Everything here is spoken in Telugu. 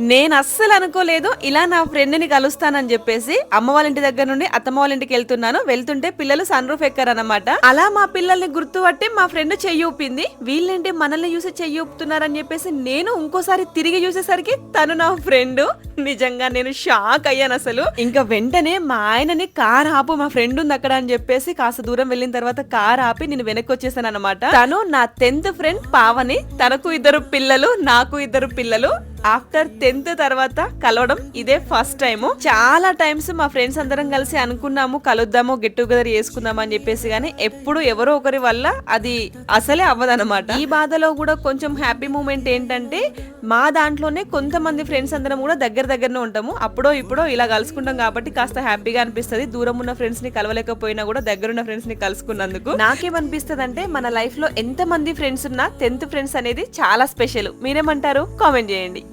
నేను అస్సలు అనుకోలేదు ఇలా నా ఫ్రెండ్ ని కలుస్తానని చెప్పేసి. అమ్మ వాళ్ళ ఇంటి దగ్గర నుండి అత్తమ్మ వాళ్ళ ఇంటికి వెళ్తున్నాను. వెళ్తుంటే పిల్లలు సన్ రూఫ్ ఎక్కారన్నమాట. అలా మా పిల్లల్ని గుర్తుపట్టి మా ఫ్రెండ్ చెయ్యి ఊపింది. వీళ్ళేంటి మనల్ని చూసి చెయ్యి ఊపుతున్నారని చెప్పేసి నేను ఇంకోసారి తిరిగి చూసేసరికి తను నా ఫ్రెండ్. నిజంగా నేను షాక్ అయ్యాను అసలు. ఇంకా వెంటనే మా ఆయనని కార్ ఆపు, మా ఫ్రెండ్ ఉంది అక్కడ అని చెప్పేసి కాస్త దూరం వెళ్ళిన తర్వాత కార్ ఆపి నేను వెనక్కి వచ్చేసాను అనమాట. తను నా 10th ఫ్రెండ్ పావని. తనకు 2 పిల్లలు, నాకు 2 పిల్లలు. ఆఫ్టర్ 10th తర్వాత కలవడం ఇదే ఫస్ట్ టైం. చాలా టైమ్స్ మా ఫ్రెండ్స్ అందరం కలిసి అనుకున్నాము కలుద్దాము, గెట్ టుగెదర్ చేసుకుందాం అని చెప్పేసి, గానీ ఎప్పుడు ఎవరో ఒకరి వల్ల అది అసలే అవ్వదన్నమాట. ఈ బాధలో కూడా కొంచెం హ్యాపీ మూమెంట్ ఏంటంటే మా దాంట్లోనే కొంతమంది ఫ్రెండ్స్ అందరం కూడా దగ్గరనే ఉంటాము. అప్పుడో ఇప్పుడో ఇలా కలుసుకుంటాం కాబట్టి కాస్త హ్యాపీగా అనిపిస్తుంది. దూరం ఉన్న ఫ్రెండ్స్ ని కలవలేకపోయినా కూడా దగ్గరున్న ఫ్రెండ్స్ ని కలుసుకున్నందుకు. నాకేమనిపిస్తుంది అంటే మన లైఫ్ లో ఎంత మంది ఫ్రెండ్స్ ఉన్నా 10th ఫ్రెండ్స్ అనేది చాలా స్పెషల్. మీరేమంటారు? కామెంట్ చేయండి.